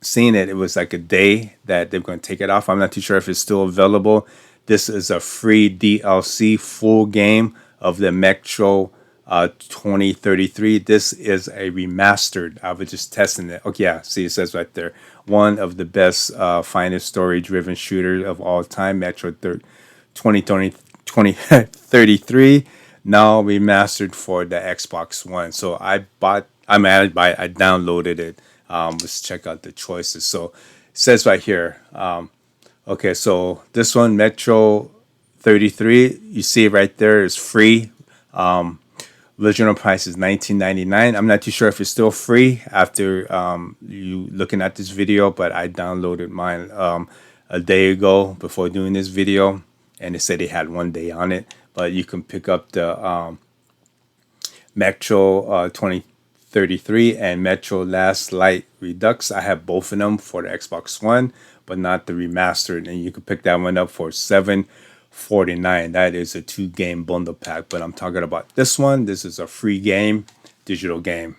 seen it, it was like a day that they're going to take it off. I'm not too sure if it's still available. This is a free DLC full game of the Metro 2033. This is a remastered. I was just testing it. Okay, yeah, see, it says right there. One of the best, finest story-driven shooters of all time, Metro 2033. Now remastered for the Xbox One. So I downloaded it. Let's check out the choices. So it says right here, Okay, so this one, Metro 33, you see it right there, is free. Original price is 19.99. I'm not too sure if it's still free after you looking at this video, but I downloaded mine a day ago before doing this video, and it said they had 1 day on it. But you can pick up the Metro 2033 and Metro Last Light Redux. I have both of them for the Xbox One, but not the remastered. And you can pick that one up for $7.49. That is a 2 game bundle pack. But I'm talking about this one. This is a free game, digital game.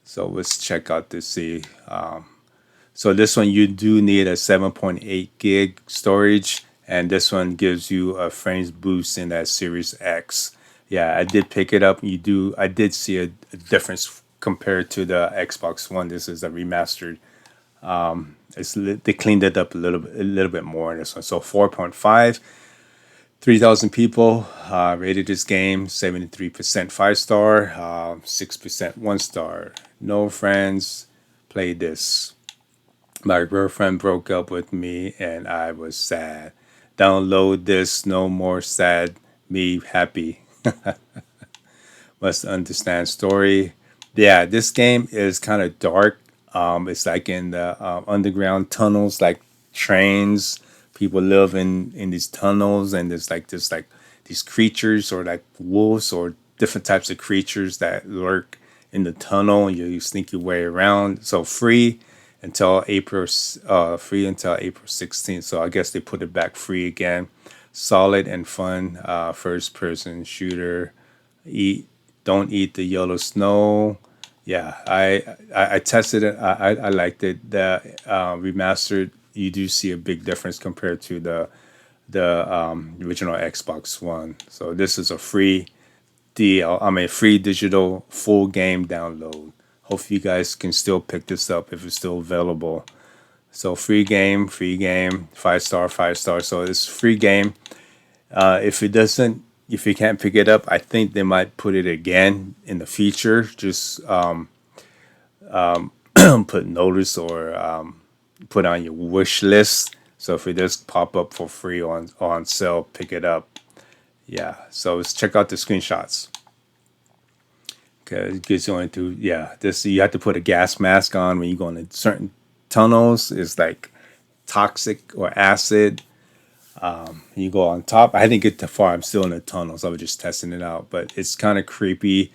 So let's check out to see. So this one you do need a 7.8 gig storage, and this one gives you a frames boost in that Series X. Yeah, I did pick it up. I did see a difference compared to the Xbox One. This is a remastered. They cleaned it up a little bit more in this one. So 4.5, 3,000 people rated this game. 73% 5-star, 6% 1-star. No friends played this. My girlfriend broke up with me and I was sad. Download this, no more sad, me happy. Must understand story. Yeah, this game is kind of dark. It's like in the underground tunnels, like trains. People live in these tunnels, and there's like these creatures or like wolves or different types of creatures that lurk in the tunnel. And you sneak your way around. So free until April 16th. So I guess they put it back free again. Solid and fun first person shooter. Don't eat the yellow snow. Yeah, I tested it. I liked it. The remastered, you do see a big difference compared to the original Xbox One. So this is a free deal. I mean, free digital full game download. Hopefully, you guys can still pick this up if it's still available. So free game, 5-star, 5-star. So it's free game. If you can't pick it up, I think they might put it again in the future. Just put notice or put on your wish list. So if it does pop up for free on sale, pick it up. Yeah. So let's check out the screenshots. Okay, it gets you into this. You have to put a gas mask on when you go into certain tunnels. It's like toxic or acid. You go on top. I didn't get too far. I'm still in the tunnels. I was just testing it out, but it's kind of creepy.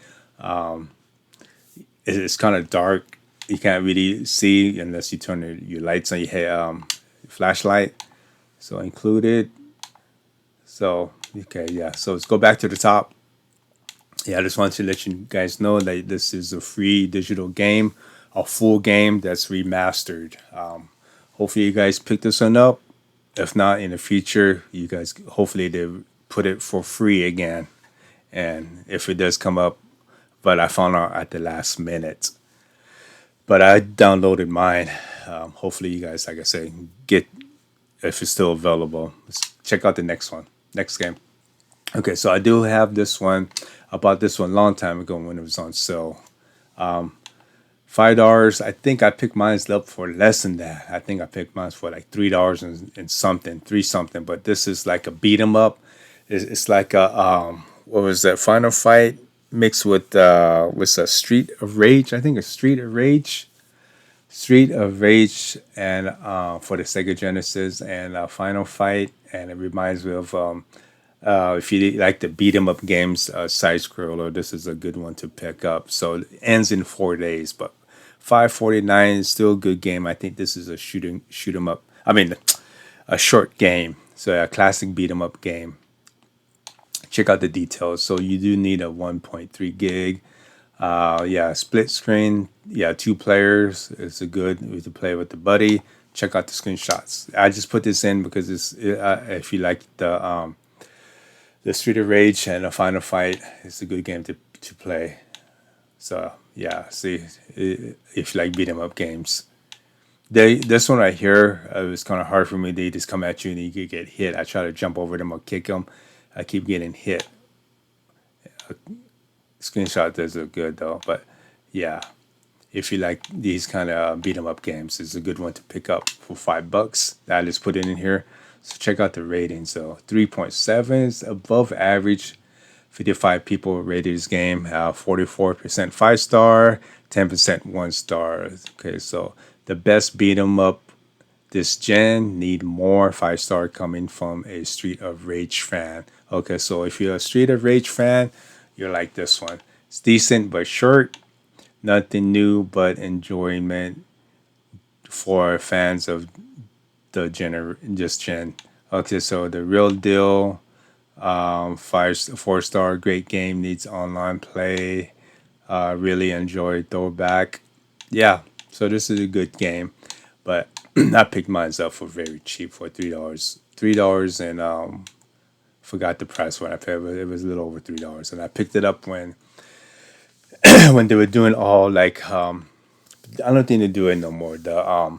It's kind of dark. You can't really see unless you turn your lights on your head, flashlight. So included. So okay, yeah. So let's go back to the top. Yeah, I just wanted to let you guys know that this is a free digital game, a full game that's remastered. Hopefully, you guys pick this one up. If not, in the future, you guys hopefully they put it for free again. And if it does come up, but I found out at the last minute. But I downloaded mine. Hopefully, you guys, like I say, get if it's still available. Let's check out the next one, next game. Okay, so I do have this one. I bought this one a long time ago when it was on sale. $5. I think I picked mine up for less than that. I think I picked mine for like $3 and something, three something. But this is like a beat 'em up. It's like a what was that? Final Fight mixed with a Street of Rage. I think a Street of Rage, and for the Sega Genesis, and Final Fight, and it reminds me of if you like the beat 'em up games, side scroller, this is a good one to pick up. So it ends in 4 days, but $5.49 is still a good game. I think this is a shoot 'em up. I mean, a short game, so a classic beat 'em up game. Check out the details. So you do need a 1.3 gig. Split screen. Yeah, 2 players. It's a good way to play with the buddy. Check out the screenshots. I just put this in because if you like the Street of Rage and the Final Fight, it's a good game to play. So yeah, see if you like beat 'em up games. This one right here, it was kind of hard for me. They just come at you and you could get hit. I try to jump over them or kick them. I keep getting hit. Screenshot does look good though, but yeah. if you like these kind of beat 'em up games. It's a good one to pick up for $5. I just put it in here. So check out the rating. So 3.7 is above average. 55 people rated this game. 44% 5 star, 10% 1 star. Okay, so the best beat 'em up this gen need more 5 star coming from a Street of Rage fan. Okay, so if you're a Street of Rage fan, you're like this one. It's decent but short. Nothing new but enjoyment for fans of the this gen. Okay, so the real deal. 4 star, great game, needs online play. Really enjoy throwback. Yeah, so this is a good game, but I picked mine up for very cheap for $3. $3 and forgot the price when I paid, but it was a little over $3. And I picked it up when when they were doing all like I don't think they do it no more. The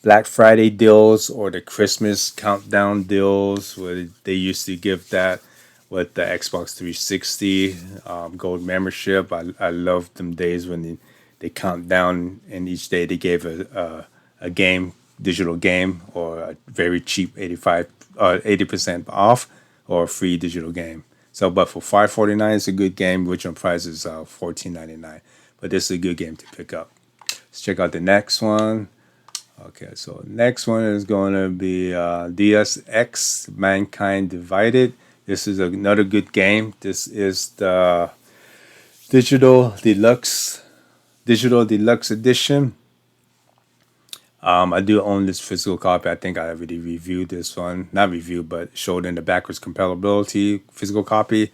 Black Friday deals or the Christmas countdown deals where they used to give that with the Xbox 360 gold membership. I loved them days when they count down and each day they gave a game, digital game, or a very cheap 80% off or a free digital game. So, but for $5.49, it's a good game. Original price is $14.99. But this is a good game to pick up. Let's check out the next one. Okay, so next one is going to be DSX Mankind Divided. This is another good game. This is the Digital Deluxe Edition. I do own this physical copy. I think I already reviewed this one. Not reviewed, but showed in the backwards compatibility physical copy.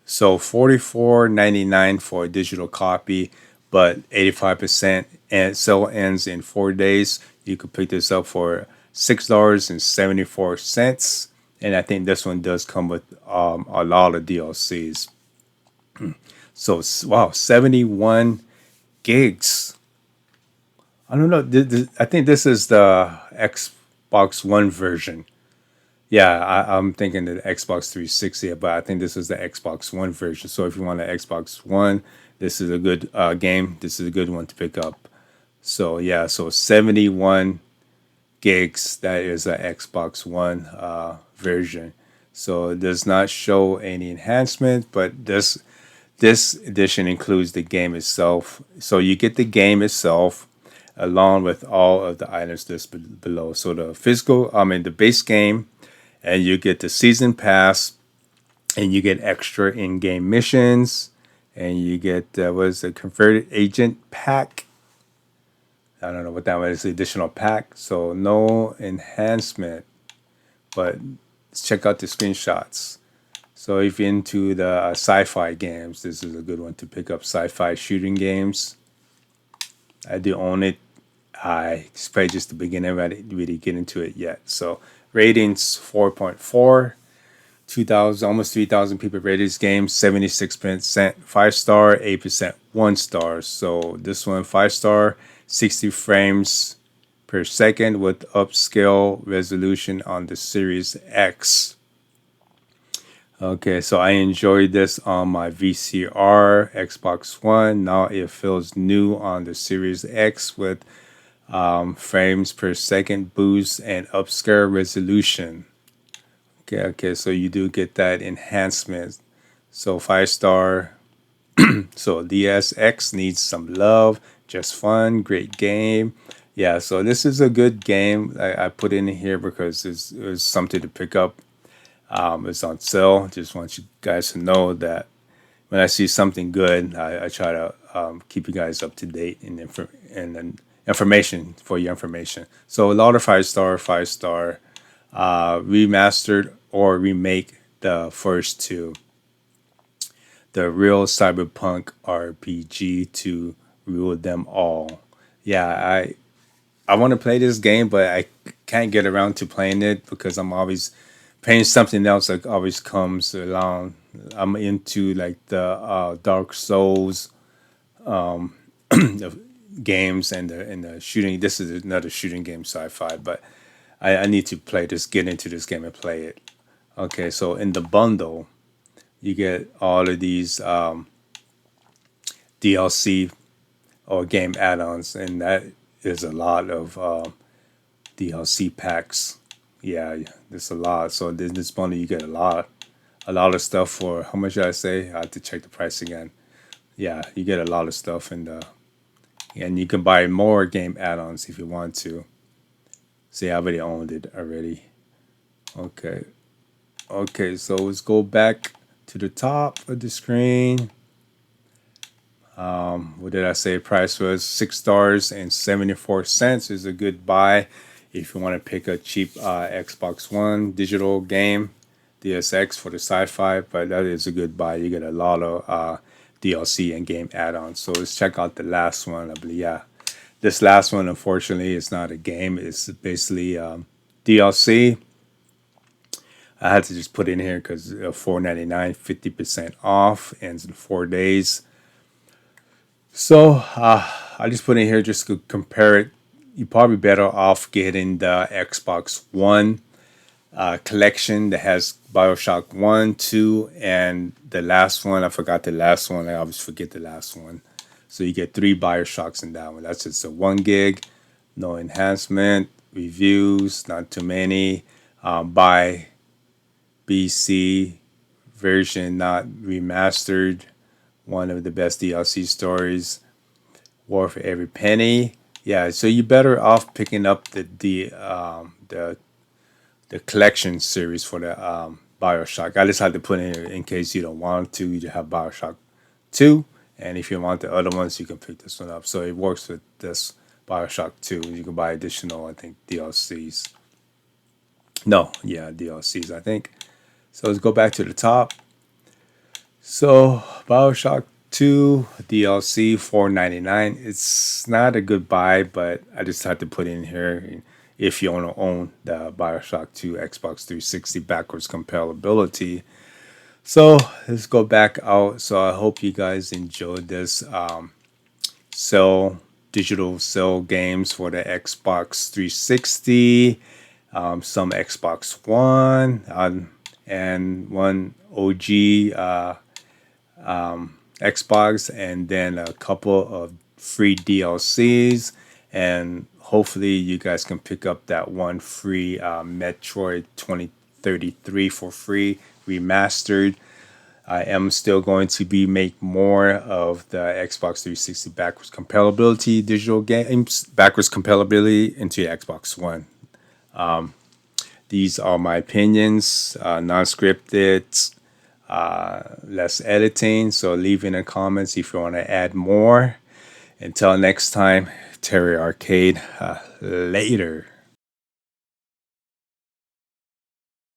So $44.99 for a digital copy, but 85% and sale ends in 4 days. You could pick this up for $6.74. And I think this one does come with a lot of DLCs. So wow, 71 gigs. I don't know. I think this is the Xbox One version. Yeah, I'm thinking the Xbox 360, but I think this is the Xbox One version. So if you want an Xbox One, this is a good game. This is a good one to pick up. So yeah, so 71 gigs. That is a Xbox One version. So it does not show any enhancement, but this edition includes the game itself. So you get the game itself along with all of the items listed below. So the base game, and you get the season pass, and you get extra in-game missions, and you get what is the converted agent pack. I don't know what that one is. The additional pack. So no enhancement, but let's check out the screenshots. So if you're into the sci-fi games, this is a good one to pick up. Sci-fi shooting games. I do own it. It's probably just the beginning. I didn't really get into it yet. So ratings 4.4. 2,000, almost 3,000 people rated this game. 76% 5 star, 8% 1 star. So this one 5 star, 60 frames per second with upscale resolution on the Series X. Okay, so I enjoyed this on my VCR Xbox One. Now it feels new on the Series X with frames per second boost and upscale resolution. Okay, so you do get that enhancement. So 5 star. So DSX needs some love, just fun, great game. Yeah, so this is a good game. I put in here because it's something to pick up. It's on sale. Just want you guys to know that when I see something good, I try to keep you guys up to date and information for your information. So a lot of 5 star, 5 star, remastered or remake the first two. The real cyberpunk RPG to rule them all. Yeah, I want to play this game, but I can't get around to playing it because I'm always playing something else that always comes along. I'm into like the Dark Souls games and the shooting. This is another shooting game, sci-fi, but I need to get into this game and play it. Okay, so in the bundle, you get all of these DLC or game add-ons, and that is a lot of DLC packs. Yeah, there's a lot. So in this bundle, you get a lot of stuff for how much did I say? I have to check the price again. Yeah, you get a lot of stuff in the, and you can buy more game add-ons if you want to. See, I already owned it already. Okay, okay. So let's go back to the top of the screen. What did I say? Price was $6.74 is a good buy if you want to pick a cheap Xbox One digital game, DSX for the sci-fi. But that is a good buy. You get a lot of DLC and game add-ons. So let's check out the last one. I believe, yeah, this last one unfortunately is not a game. It's basically DLC. I had to just put it in here because $4.99, 50% off, ends in 4 days. So I just put in here just to compare it. You're probably better off getting the Xbox One collection that has Bioshock 1, 2, and the last one. I forgot the last one. I always forget the last one. So you get 3 Bioshocks in that one. That's just a 1 gig, no enhancement, reviews, not too many. By BC version, not remastered. One of the best DLC stories, worth every penny. Yeah, so you're better off picking up the collection series for the Bioshock. I just had to put in here in case you don't want to. You have Bioshock 2, and if you want the other ones, you can pick this one up. So it works with this Bioshock 2. You can buy additional, I think, DLCs. No, yeah, DLCs, I think. So let's go back to the top. So Bioshock 2 DLC $4.99. It's not a good buy, but I just had to put in here if you want to own the Bioshock 2 Xbox 360 backwards compatibility. So let's go back out. So I hope you guys enjoyed this digital cell games for the Xbox 360, some Xbox One, and one OG Xbox, and then a couple of free DLCs, and hopefully you guys can pick up that one free Metroid 2033 for free remastered. I am still going to be make more of the Xbox 360 backwards compatibility digital games, backwards compatibility into the Xbox One. These are my opinions, non-scripted, less editing. So leave in the comments if you want to add more. Until next time, Terry Arcade. Later.